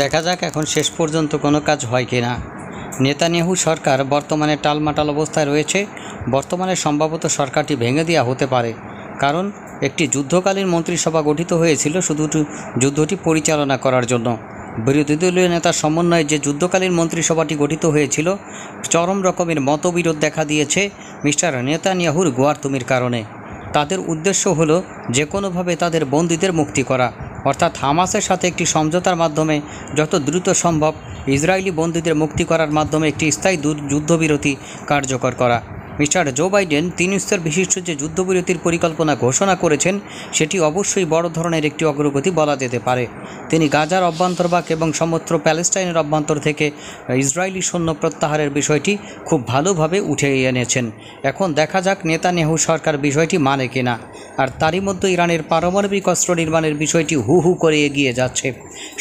দেখা যাক এখন শেষ পর্যন্ত কোনো কাজ হয় কি না। নেতানিয়াহু সরকার বর্তমানে টালমাটাল অবস্থায় রয়েছে। বর্তমানে সম্ভবত সরকারটি ভেঙে দেওয়া হতে পারে, কারণ একটি যুদ্ধকালীন মন্ত্রিসভা গঠিত হয়েছিল শুধু যুদ্ধটি পরিচালনা করার জন্য। বিরোধী দলীয় নেতার সমন্বয়ে যে যুদ্ধকালীন মন্ত্রিসভাটি গঠিত হয়েছিল, চরম রকমের মতবিরোধ দেখা দিয়েছে মিস্টার নেতানিয়াহুর গোয়ার্তুমির কারণে। তাদের উদ্দেশ্য হলো যে কোনোভাবে তাদের বন্দীদের মুক্তি করা, অর্থাৎ হামাসের সাথে একটি সমঝোতার মাধ্যমে যত দ্রুত সম্ভব ইসরায়েলি বন্দীদের মুক্তি করার মাধ্যমে একটি স্থায়ী যুদ্ধবিরতি কার্যকর করা। মিস্টার জো বাইডেন 3 স্তর বিশিষ্ট যে যুদ্ধবিরতির পরিকল্পনা ঘোষণা করেছেন সেটি অবশ্যই বড় ধরনের একটি অগ্রগতি বলা যেতে পারে। তিনি গাজার অভ্যন্তরভাগ এবং সমগ্র প্যালেস্টাইনের অভ্যন্তর থেকে ইসরায়েলি সৈন্য প্রত্যাহারের বিষয়টি খুব ভালোভাবে উঠে এনেছেন। এখন দেখা যাক নেতানিয়াহু সরকার বিষয়টি মানে কিনা। আর তারই মধ্যে ইরানের পারমাণবিক অস্ত্র নির্মাণের বিষয়টি হু হু করে এগিয়ে যাচ্ছে।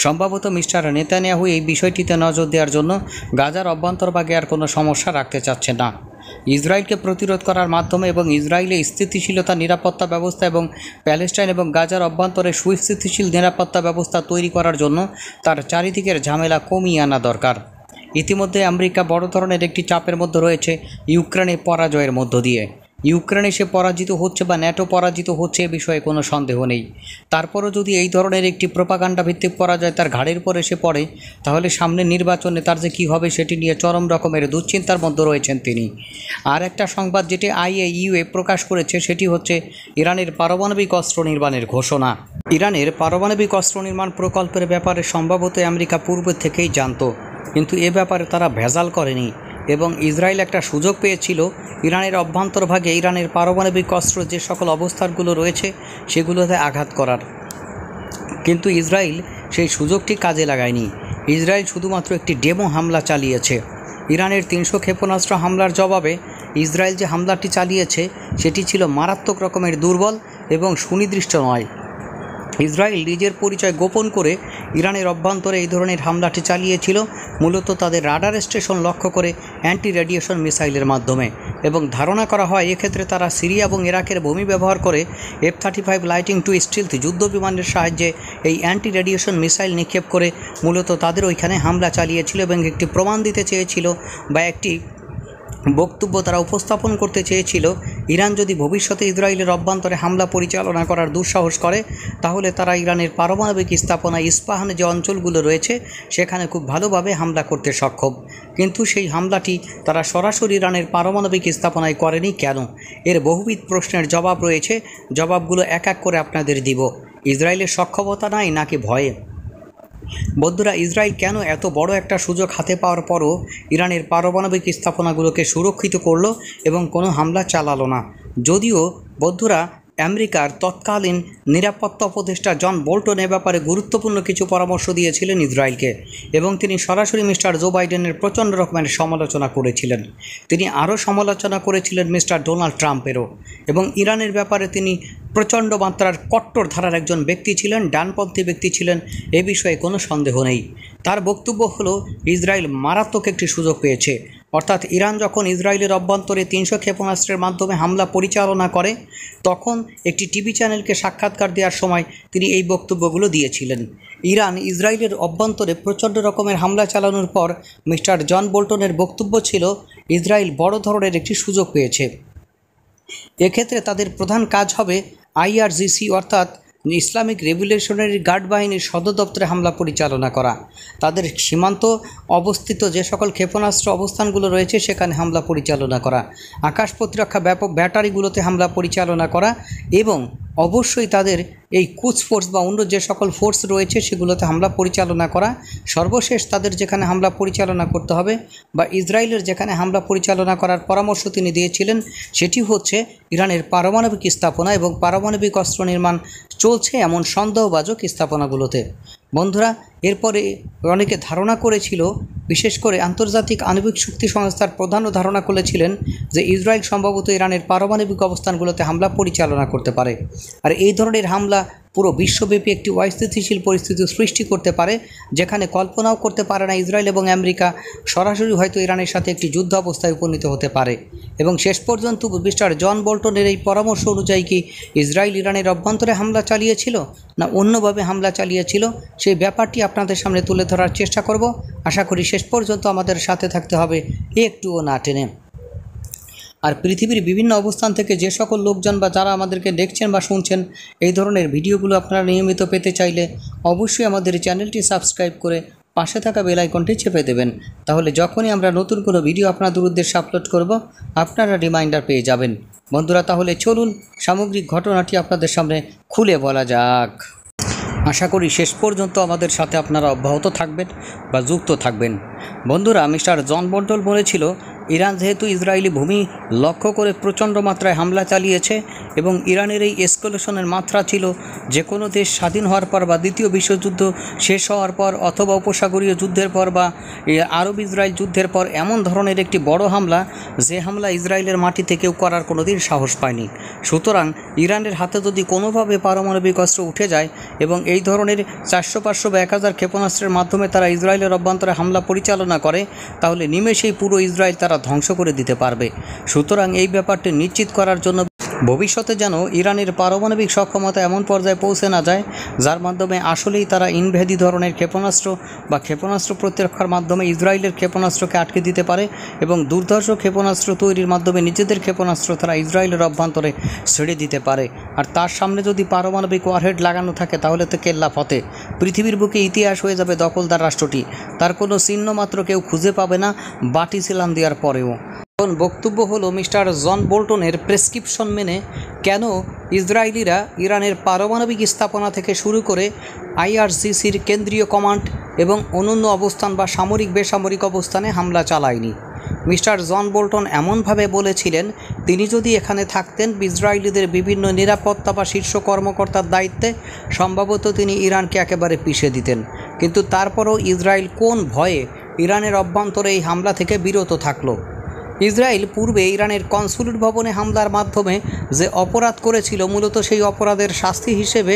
সম্ভবত মিস্টার নেতানিয়াহু এই বিষয়টিতে নজর দেওয়ার জন্য গাজার অভ্যন্তরভাগে আর কোনো সমস্যা রাখতে চাচ্ছে না। ইসরায়েলকে প্রতিরোধ করার মাধ্যমে এবং ইসরায়েলে স্থিতিশীলতা নিরাপত্তা ব্যবস্থা এবং প্যালেস্টাইন এবং গাজার অভ্যন্তরে সুস্থিতিশীল নিরাপত্তা ব্যবস্থা তৈরি করার জন্য তার চারিদিকের ঝামেলা কমিয়ে আনা দরকার। ইতিমধ্যে আমেরিকা বড় ধরনের একটি চাপের মধ্যে রয়েছে ইউক্রেনে পরাজয়ের মধ্য দিয়ে। ইউক্রেনে সে পরাজিত হচ্ছে বা ন্যাটো পরাজিত হচ্ছে এ বিষয়ে কোনো সন্দেহ নেই। তারপরও যদি এই ধরনের একটি প্রোপাগান্ডা ভিত্তিক পরাজয় তার ঘাড়ের পর এসে পড়ে, তাহলে সামনের নির্বাচনে তার যে কী হবে সেটি নিয়ে চরম রকমের দুশ্চিন্তার মধ্যে রয়েছেন তিনি। আর একটা সংবাদ যেটি IAEA প্রকাশ করেছে সেটি হচ্ছে ইরানের পারমাণবিক অস্ত্র নির্মাণের ঘোষণা। ইরানের পারমাণবিক অস্ত্র নির্মাণ প্রকল্পের ব্যাপারে সম্ভবত আমেরিকা পূর্ব থেকেই জানত, কিন্তু এ ব্যাপারে তারা ভেজাল করেনি এবং ইসরায়েল একটা সুযোগ পেয়েছিল ইরানের অভ্যন্তরভাগে ইরানের পারমাণবিক অস্ত্র যে সকল অবস্থানগুলো রয়েছে সেগুলোতে আঘাত করার, কিন্তু ইসরায়েল সেই সুযোগটি কাজে লাগায়নি। ইসরায়েল শুধুমাত্র একটি ডেমো হামলা চালিয়েছে। ইরানের 300 ক্ষেপণাস্ত্র হামলার জবাবে ইসরায়েল যে হামলাটি চালিয়েছে সেটি ছিল মারাত্মক রকমের দুর্বল এবং সুনির্দিষ্ট নয়। ইসরায়েল নিজের পরিচয় গোপন করে ইরানের অভ্যন্তরে এই ধরনের হামলাটি চালিয়েছিল মূলত তাদের রাডার স্টেশন লক্ষ্য করে অ্যান্টি রেডিয়েশন মিসাইলের মাধ্যমে, এবং ধারণা করা হয় এক্ষেত্রে তারা সিরিয়া এবং ইরাকের ভূমি ব্যবহার করে F-35 লাইটিং টু স্টিলথ যুদ্ধ বিমানের সাহায্যে এই অ্যান্টি রেডিয়েশন মিসাইল নিক্ষেপ করে মূলত তাদের ওইখানে হামলা চালিয়েছিল এবং একটি প্রমাণ দিতে চেয়েছিল বা একটি বক্তব্য তারা উপস্থাপন করতে চেয়েছিল ইরান যদি ভবিষ্যতে ইসরায়েলের অভ্যন্তরে হামলা পরিচালনা করার দুঃসাহস করে তাহলে তারা ইরানের পারমাণবিক স্থাপনা ইস্পাহানে যে অঞ্চলগুলো রয়েছে সেখানে খুব ভালোভাবে হামলা করতে সক্ষম। কিন্তু সেই হামলাটি তারা সরাসরি ইরানের পারমাণবিক স্থাপনায় করেনি কেন? এর বহুবিধ প্রশ্নের জবাব রয়েছে। জবাবগুলো এক এক করে আপনাদের দিব। ইসরায়েলের সক্ষমতা নাই নাকি ভয়ে? বন্ধুরা, ইসরায়েল কেন এত বড় একটা সুযোগ হাতে পাওয়ার পরও ইরানের পারমাণবিক স্থাপনাগুলোকে সুরক্ষিত করলো এবং কোনো হামলা চালালো না? যদিও বন্ধুরা আমেরিকার তৎকালীন নিরাপত্তা উপদেষ্টা জন বোল্টন এ ব্যাপারে গুরুত্বপূর্ণ কিছু পরামর্শ দিয়েছিলেন ইসরায়েলকে, এবং তিনি সরাসরি মিস্টার জো বাইডেনের প্রচণ্ড রকমের সমালোচনা করেছিলেন। তিনি আরও সমালোচনা করেছিলেন মিস্টার ডোনাল্ড ট্রাম্পেরও, এবং ইরানের ব্যাপারে তিনি প্রচণ্ড মাত্রার কট্টর ধারার একজন ব্যক্তি ছিলেন, ডানপন্থী ব্যক্তি ছিলেন, এ বিষয়ে কোনো সন্দেহ নেই। তার বক্তব্য হলো ইসরায়েল মারাত্মক একটি সুযোগ পেয়েছে, অর্থাৎ ইরান যখন ইসরায়েলের অভ্যন্তরে 300 ক্ষেপণাস্ত্রের মাধ্যমে হামলা পরিচালনা করে তখন একটি টিভি চ্যানেলকে সাক্ষাৎকার দেওয়ার সময় তিনি এই বক্তব্যগুলো দিয়েছিলেন। ইরান ইসরায়েলের অভ্যন্তরে প্রচণ্ড রকমের হামলা চালানোর পর মিস্টার জন বোল্টনের বক্তব্য ছিল ইসরায়েল বড় ধরনের একটি সুযোগ পেয়েছে। এক্ষেত্রে তাদের প্রধান কাজ হবে IRGC অর্থাৎ ইসলামিক রেভলিউশনারি গার্ড বাহিনীর সদর দপ্তরে হামলা পরিচালনা করা, তাদের সীমান্ত অবস্থিত যে সকল ক্ষেপণাস্ত্র অবস্থানগুলো রয়েছে সেখানে হামলা পরিচালনা করা, আকাশ প্রতিরক্ষা ব্যাপক ব্যাটারিগুলোতে হামলা পরিচালনা করা, এবং অবশ্যই তাদের এই কুচ ফোর্স বা অন্য যে সকল ফোর্স রয়েছে সেগুলোতে হামলা পরিচালনা করা। সর্বশেষ তাদের যেখানে হামলা পরিচালনা করতে হবে বা ইসরায়েলের যেখানে হামলা পরিচালনা করার পরামর্শ তিনি দিয়েছিলেন সেটি হচ্ছে ইরানের পারমাণবিক স্থাপনা এবং পারমাণবিক অস্ত্র নির্মাণ চলছে এমন সন্দেহভাজক স্থাপনাগুলোতে। বন্ধুরা, এরপরে অনেকে ধারণা করেছিল, বিশেষ করে আন্তর্জাতিক আণবিক শক্তি সংস্থার প্রধানও ধারণা করেছিলেন যে ইসরায়েল সম্ভবত ইরানের পারমাণবিক অবস্থানগুলোতে হামলা পরিচালনা করতে পারে। আর এই ধরনের হামলা পুরো বিশ্বব্যাপী একটি অস্থিতিশীল পরিস্থিতি সৃষ্টি করতে পারে, যেখানে কল্পনাও করতে পারে না ইসরায়েল এবং আমেরিকা সরাসরি হয়তো ইরানের সাথে একটি যুদ্ধ অবস্থায় উপনীত হতে পারে। এবং শেষ পর্যন্ত মিস্টার জন বোল্টনের এই পরামর্শ অনুযায়ী কি ইসরায়েল ইরানের অভ্যন্তরে হামলা চালিয়েছিল না অন্যভাবে হামলা চালিয়েছিল, সেই ব্যাপারটি আপনাদের সামনে তুলে ধরার চেষ্টা করব। আশা করি শেষ পর্যন্ত আমাদের সাথে থাকতে হবে, একটুও না টেনে। আর পৃথিবীর বিভিন্ন অবস্থান থেকে যে সকল লোকজন বা যারা আমাদেরকে দেখছেন বা শুনছেন, এই ধরনের ভিডিওগুলো আপনারা নিয়মিত পেতে চাইলে অবশ্যই আমাদের চ্যানেলটি সাবস্ক্রাইব করে পাশে থাকা বেল আইকনটি চেপে দেবেন। তাহলে যখনই আমরা নতুন কোনো ভিডিও আপনাদের উদ্দেশ্যে আপলোড করব, আপনারা রিমাইন্ডার পেয়ে যাবেন। বন্ধুরা, তাহলে চলুন সামগ্রিক ঘটনাটি আপনাদের সামনে খুলে বলা যাক। আশা করি শেষ পর্যন্ত আমাদের সাথে আপনারা অব্যাহত থাকবেন বা যুক্ত থাকবেন। বন্ধুরা, মিস্টার জন বোল্টন বলেছিল, ইরান যেহেতু ইসরায়েলি ভূমি লক্ষ্য করে প্রচণ্ড মাত্রায় হামলা চালিয়েছে এবং ইরানের এই এসকালেশনের মাত্রা ছিল যে কোনো দেশ স্বাধীন হওয়ার পর বা দ্বিতীয় বিশ্বযুদ্ধ শেষ হওয়ার পর অথবা উপসাগরীয় যুদ্ধের পর বা আরব ইসরায়েল যুদ্ধের পর এমন ধরনের একটি বড় হামলা, যে হামলা ইসরায়েলের মাটিতে কেউ করার কোনো দিন সাহস পায়নি। সুতরাং ইরানের হাতে যদি কোনোভাবে পারমাণবিক অস্ত্র উঠে যায় এবং এই ধরনের 400-500 বা 1000 ক্ষেপণাস্ত্রের মাধ্যমে তারা ইসরায়েলের অভ্যন্তরে হামলা পরিচালনা করে, তাহলে নিমেষেই পুরো ইসরায়েল তারা ধ্বংস করে দিতে পারবে। সুতরাং এই ব্যাপারটি নিশ্চিত করার জন্য ভবিষ্যতে যেন ইরানের পারমাণবিক সক্ষমতা এমন পর্যায়ে পৌঁছে না যায় যার মাধ্যমে আসলেই তারা ইনভ্যাদি ধরনের ক্ষেপণাস্ত্র বা ক্ষেপণাস্ত্র প্রতিরক্ষার মাধ্যমে ইসরায়েলের ক্ষেপণাস্ত্রকে আটকে দিতে পারে এবং দুর্ধর্ষ ক্ষেপণাস্ত্র তৈরির মাধ্যমে নিজেদের ক্ষেপণাস্ত্র তারা ইসরায়েলের অভ্যন্তরে ছেড়ে দিতে পারে। আর তার সামনে যদি পারমাণবিক ওয়ারহেড লাগানো থাকে, তাহলে তো কেল্লা ফতে, পৃথিবীর বুকে ইতিহাস হয়ে যাবে দখলদার রাষ্ট্রটি। তার কোনো চিহ্ন মাত্র কেউ খুঁজে পাবে না বাটি সিলান দেওয়ার পরেও। বক্তব্য হলো মিস্টার জন বোল্টনের প্রেসক্রিপশন মেনে কেন ইসরায়েলিরা ইরানের পারমাণবিক স্থাপনা থেকে শুরু করে আইআরজিসির কেন্দ্রীয় কমান্ড এবং অন্যান্য অবস্থান বা সামরিক বেসামরিক অবস্থানে হামলা চালায়নি। মিস্টার জন বোল্টন এমনভাবে বলেছিলেন, তিনি যদি এখানে থাকতেন ইসরায়েলিদের বিভিন্ন নিরাপত্তা বা শীর্ষ কর্মকর্তার দায়িত্বে, সম্ভবত তিনি ইরানকে একেবারে পিষে দিতেন। কিন্তু তারপরও ইসরায়েল কোন ভয়ে ইরানের অভ্যন্তরে এই হামলা থেকে বিরত থাকলো? ইসরায়েল পূর্বে ইরানের কনসুলেট ভবনে হামলার মাধ্যমে যে অপরাধ করেছিল, মূলত সেই অপরাধের শাস্তি হিসেবে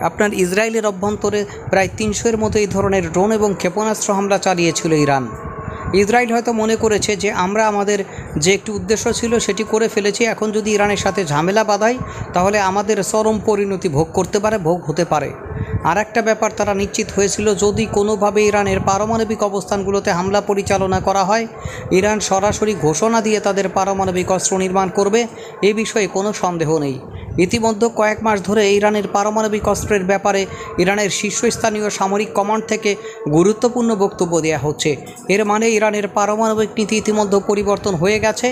আপনার ইসরায়েলের অভ্যন্তরে প্রায় 300-এর মতো এই ধরনের ড্রোন এবং ক্ষেপণাস্ত্র হামলা চালিয়েছিল ইরান। ইসরায়েল হয়তো মনে করেছে যে আমরা আমাদের যে একটি উদ্দেশ্য ছিল সেটি করে ফেলেছি, এখন যদি ইরানের সাথে ঝামেলা বাঁধাই তাহলে আমাদের চরম পরিণতি ভোগ হতে পারে। আর একটা ব্যাপার তারা নিশ্চিত হয়েছিল, যদি কোনোভাবে ইরানের পারমাণবিক অবস্থানগুলোতে হামলা পরিচালনা করা হয়, ইরান সরাসরি ঘোষণা দিয়ে তাদের পারমাণবিক অস্ত্র নির্মাণ করবে, এ বিষয়ে কোনো সন্দেহ নেই। ইতিমধ্যে কয়েক মাস ধরে ইরানের পারমাণবিক অস্ত্রের ব্যাপারে ইরানের শীর্ষস্থানীয় সামরিক কমান্ড থেকে গুরুত্বপূর্ণ বক্তব্য দেওয়া হচ্ছে। এর মানে ইরানের পারমাণবিক নীতি ইতিমধ্যে পরিবর্তন হয়ে গেছে।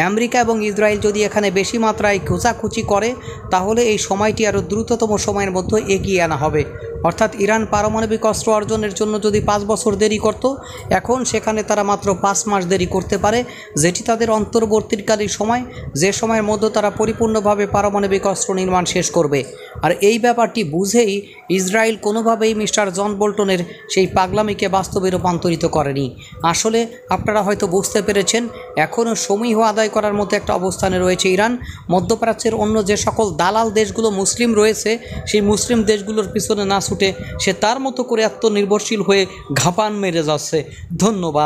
আমেরিকা এবং ইসরায়েল যদি এখানে বেশি মাত্রায় খোঁচাখুচি করে, তাহলে এই সময়টি আরও দ্রুততম সময়ের মধ্যে এগিয়ে আনা হবে। অর্থাৎ ইরান পারমাণবিক অস্ত্র অর্জনের জন্য যদি 5 বছর দেরি করত, এখন সেখানে তারা মাত্র 5 মাস দেরি করতে পারে, যেটি তাদের অন্তর্বর্তীকালীন সময়, যে সময়ের মধ্যে তারা পরিপূর্ণভাবে পারমাণবিক অস্ত্র নির্মাণ শেষ করবে। আর এই ব্যাপারটি বুঝেই ইসরায়েল কোনোভাবেই মিস্টার জন বোল্টনের সেই পাগলামিকে বাস্তবে রূপান্তরিত করেনি। আসলে আপনারা হয়তো বুঝতে পেরেছেন, এখনও সমীহ আদায় করার মতো একটা অবস্থানে রয়েছে ইরান। মধ্যপ্রাচ্যের অন্য যে সকল দালাল দেশগুলো মুসলিম রয়েছে, সেই মুসলিম দেশগুলোর পিছনে না ছুটে সে তার মতো করে আত্মনির্ভরশীল হয়ে ঘাপান মেরে যাচ্ছে। ধন্যবাদ।